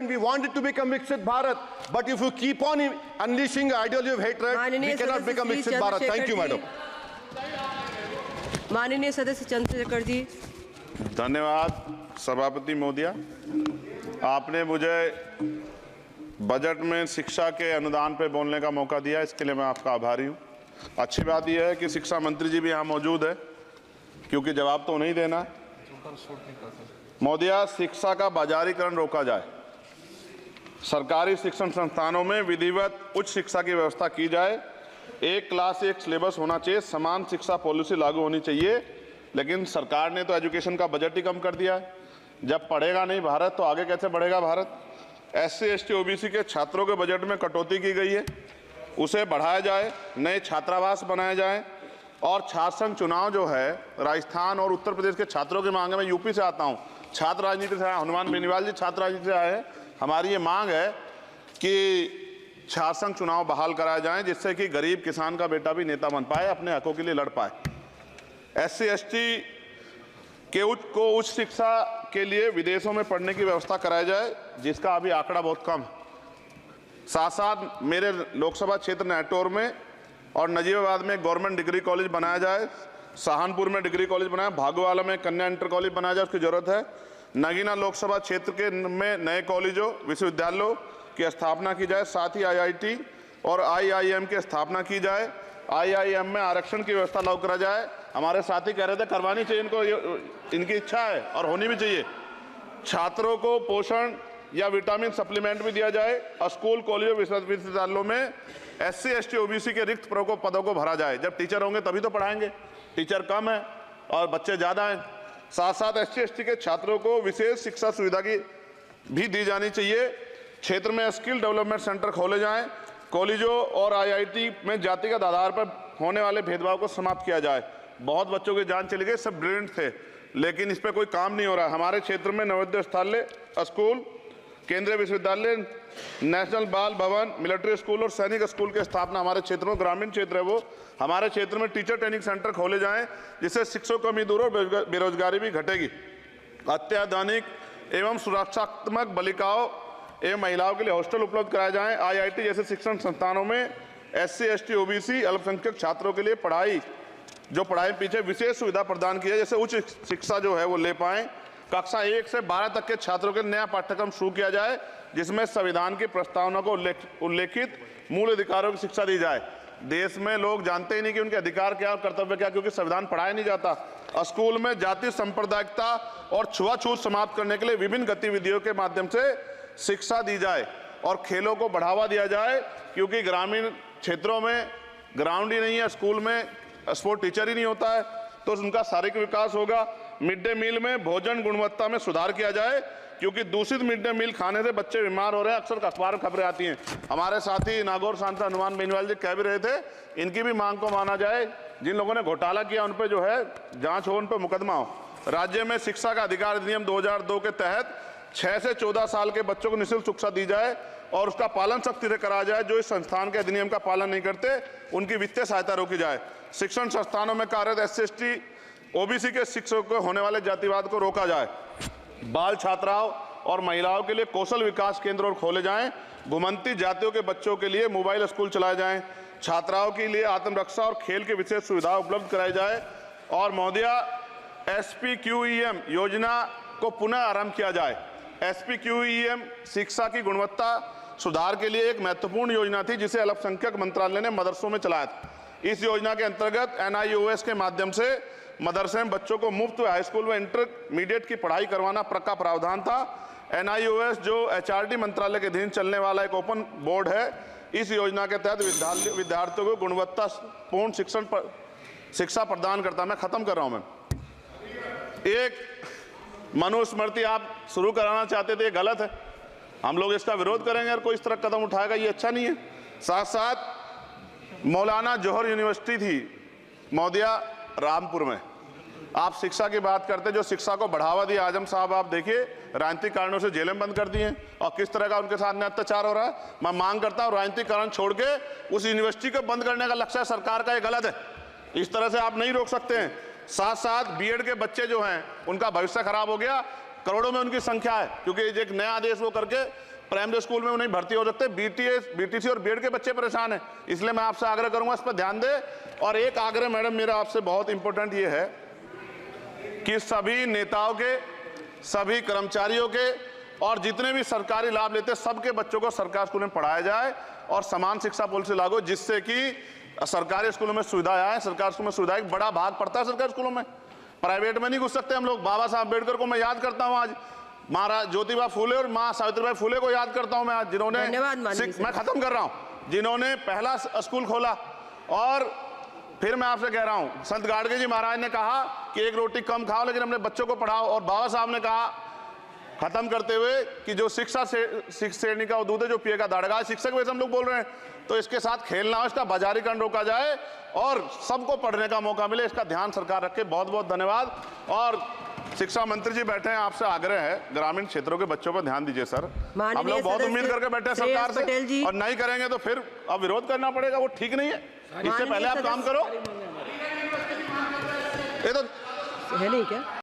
and we want it to become Viksit Bharat. But if you keep on unleashing ideology of hatred, we cannot become Viksit Bharat. Thank you, madam. माननीय सदस्य चंद्रशेखर जी। धन्यवाद सभापति महोदया। आपने मुझे budget में शिक्षा के अनुदान पे बोलने का मौका दिया, इसके लिए मैं आपका आभारी हूँ। अच्छी बात यह है कि शिक्षा मंत्री जी भी यहाँ मौजूद है, क्योंकि जवाब तो नहीं देना है। महोदया, शिक्षा का बाजारीकरण रोका जाए, सरकारी शिक्षण संस्थानों में विधिवत उच्च शिक्षा की व्यवस्था की जाए, एक क्लास एक सिलेबस होना चाहिए, समान शिक्षा पॉलिसी लागू होनी चाहिए। लेकिन सरकार ने तो एजुकेशन का बजट ही कम कर दिया है। जब पढ़ेगा नहीं भारत तो आगे कैसे बढ़ेगा भारत? SC ST OBC के छात्रों के बजट में कटौती की गई है, उसे बढ़ाया जाए, नए छात्रावास बनाए जाए और छात्र संघ चुनाव जो है राजस्थान और उत्तर प्रदेश के छात्रों की मांग है। मैं यूपी से आता हूँ, छात्र राजनीति से आया, हनुमान बेनीवाल जी छात्र राजनीति से आए हैं। हमारी ये मांग है कि छात्र संघ चुनाव बहाल कराए जाएं, जिससे कि गरीब किसान का बेटा भी नेता बन पाए, अपने हकों के लिए लड़ पाए। SC ST के उच्च शिक्षा के लिए विदेशों में पढ़ने की व्यवस्था कराई जाए, जिसका अभी आंकड़ा बहुत कम है। साथ साथ मेरे लोकसभा क्षेत्र नैटौर में और नजीबाबाद में गवर्नमेंट डिग्री कॉलेज बनाया जाए, सहारनपुर में डिग्री कॉलेज बनाया, भागोवाला में कन्या इंटर कॉलेज बनाया जाए, उसकी जरूरत है। नगीना लोकसभा क्षेत्र के में नए कॉलेजों विश्वविद्यालयों की स्थापना की जाए, साथ ही IIT और IIM की स्थापना की जाए। IIM में आरक्षण की व्यवस्था लागू करा जाए। हमारे साथी कह रहे थे करवानी चाहिए इनको, इनकी इच्छा है और होनी भी चाहिए। छात्रों को पोषण या विटामिन सप्लीमेंट भी दिया जाए और स्कूल कॉलेजों विश्वविद्यालयों में SC ST OBC के रिक्त पदों को भरा जाए। जब टीचर होंगे तभी तो पढ़ाएंगे, टीचर कम है और बच्चे ज़्यादा हैं। साथ साथ SC ST के छात्रों को विशेष शिक्षा सुविधा की भी दी जानी चाहिए। क्षेत्र में स्किल डेवलपमेंट सेंटर खोले जाएं, कॉलेजों और IIT में जातिगत आधार पर होने वाले भेदभाव को समाप्त किया जाए। बहुत बच्चों की जान चली गई, सब ब्रिलियंट थे, लेकिन इस पर कोई काम नहीं हो रहा। हमारे क्षेत्र में नवोदय विद्यालय स्कूल, केंद्रीय विश्वविद्यालय, नेशनल बाल भवन, मिलिट्री स्कूल और सैनिक स्कूल की स्थापना हमारे क्षेत्र में, ग्रामीण क्षेत्र है वो, हमारे क्षेत्र में टीचर ट्रेनिंग सेंटर खोले जाएं, जिससे शिक्षकों की कमी दूर और बेरोजगारी भी घटेगी। अत्याधुनिक एवं सुरक्षात्मक बालिकाओं एवं महिलाओं के लिए हॉस्टल उपलब्ध कराए जाएं। IIT जैसे शिक्षण संस्थानों में SC ST OBC अल्पसंख्यक छात्रों के लिए पढ़ाई पीछे विशेष सुविधा प्रदान की है, जैसे उच्च शिक्षा जो है वो ले पाएं। कक्षा 1 से 12 तक के छात्रों के नया पाठ्यक्रम शुरू किया जाए, जिसमें संविधान की प्रस्तावना को उल्लेखित मूल अधिकारों की शिक्षा दी जाए। देश में लोग जानते ही नहीं कि उनके अधिकार क्या और कर्तव्य क्या, क्योंकि संविधान पढ़ाया नहीं जाता। स्कूल में जाति सांप्रदायिकता और छुआछूत समाप्त करने के लिए विभिन्न गतिविधियों के माध्यम से शिक्षा दी जाए और खेलों को बढ़ावा दिया जाए, क्योंकि ग्रामीण क्षेत्रों में ग्राउंड ही नहीं है, स्कूल में स्पोर्ट टीचर ही नहीं होता है, तो उनका शारीरिक विकास होगा। मिड डे मील में भोजन गुणवत्ता में सुधार किया जाए, क्योंकि दूषित मिड डे मील खाने से बच्चे बीमार हो रहे हैं, अक्सर अखबार में खबरें आती हैं। हमारे साथी नागौर सांसद हनुमान बेनीवाल जी कह भी रहे थे, इनकी भी मांग को माना जाए। जिन लोगों ने घोटाला किया उन पर जो है जांच हो, उन पर मुकदमा हो। राज्य में शिक्षा का अधिकार अधिनियम 2002 के तहत 6 से 14 साल के बच्चों को निःशुल्क शिक्षा दी जाए और उसका पालन सख्ती से कराया जाए। जो इस संस्थान के अधिनियम का पालन नहीं करते उनकी वित्तीय सहायता रोकी जाए। शिक्षण संस्थानों में कार्यरत SC ST OBC के शिक्षकों को होने वाले जातिवाद को रोका जाए। बाल छात्राओं और महिलाओं के लिए कौशल विकास केंद्र खोले जाएं। घुमंती जातियों के बच्चों के लिए मोबाइल स्कूल चलाए जाएं। छात्राओं के लिए आत्मरक्षा और खेल की विशेष सुविधा उपलब्ध कराई जाए। और महोदया, SPQEM योजना को पुनः आरंभ किया जाए। SPQEM शिक्षा की गुणवत्ता सुधार के लिए एक महत्वपूर्ण योजना थी, जिसे अल्पसंख्यक मंत्रालय ने मदरसों में चलाया था। इस योजना के अंतर्गत NIOS के माध्यम से मदरसे में बच्चों को मुफ्त हाई स्कूल व इंटरमीडिएट की पढ़ाई करवाना का प्रावधान था। NIOS जो HRD मंत्रालय के अधीन चलने वाला एक ओपन बोर्ड है, इस योजना के तहत विद्यार्थियों को गुणवत्तापूर्ण शिक्षा प्रदान करता। मैं खत्म कर रहा हूं। मैं एक मनुस्मृति आप शुरू कराना चाहते थे, ये गलत है, हम लोग इसका विरोध करेंगे और कोई इस तरह कदम उठाएगा, ये अच्छा नहीं है। साथ साथ मौलाना जौहर यूनिवर्सिटी थी महोदया रामपुर में, आप शिक्षा की बात करते, जो शिक्षा को बढ़ावा दिया आजम साहब, आप देखिए राजनीतिक कारणों से जेलें बंद कर दी हैं और किस तरह का उनके साथ में अत्याचार हो रहा है। मैं मांग करता हूं राजनीतिक कारण छोड़ के उस यूनिवर्सिटी को बंद करने का लक्ष्य सरकार का, ये गलत है, इस तरह से आप नहीं रोक सकते हैं। साथ साथ बीएड के बच्चे जो हैं उनका भविष्य खराब हो गया, करोड़ों में उनकी संख्या है, क्योंकि एक नया आदेश वो करके प्राइमरी स्कूल में नहीं भर्ती हो सकते। बीटीसी और बीएड के बच्चे परेशान हैं। इसलिए मैं आपसे आग्रह करूंगा इस पर ध्यान दें। और एक आग्रह मैडम मेरा आपसे बहुत इंपॉर्टेंट ये है कि सभी नेताओं के, सभी कर्मचारियों के और जितने भी सरकारी लाभ लेते हैं सबके बच्चों को सरकारी स्कूल में पढ़ाया जाए और समान शिक्षा पॉलिसी लागू, जिससे कि सरकारी स्कूलों में सुविधाएं आए। सरकारी स्कूल में सुविधाएं एक बड़ा भाग पड़ता है सरकारी स्कूलों में, प्राइवेट में नहीं घुस सकते हम लोग। बाबा साहब अम्बेडकर को मैं याद करता हूं, आज महाराज ज्योतिबा फूले और मां सावित्रीबाई फूले को याद करता हूं मैं आज, जिन्होंने, मैं खत्म कर रहा हूं, जिन्होंने पहला स्कूल खोला। और फिर मैं आपसे कह रहा हूं, संत गाडगे जी महाराज ने कहा कि एक रोटी कम खाओ लेकिन अपने बच्चों को पढ़ाओ। और बाबा साहब ने कहा खत्म करते हुए कि जो शिक्षा श्रेणी का दूध है जो पिएगा दाड़ेगा। शिक्षक वैसे हम लोग बोल रहे हैं, तो इसके साथ खेलना हो, इसका बाजारीकरण रोका जाए और सबको पढ़ने का मौका मिले, इसका ध्यान सरकार रखे। बहुत बहुत धन्यवाद। और शिक्षा मंत्री जी बैठे हैं, आपसे आग्रह है ग्रामीण क्षेत्रों के बच्चों पर ध्यान दीजिए सर। हम लोग बहुत उम्मीद करके बैठे हैं सरकार से, और नहीं करेंगे तो फिर अब विरोध करना पड़ेगा, वो ठीक नहीं है। इससे पहले आप काम करो। ये तो है नहीं क्या?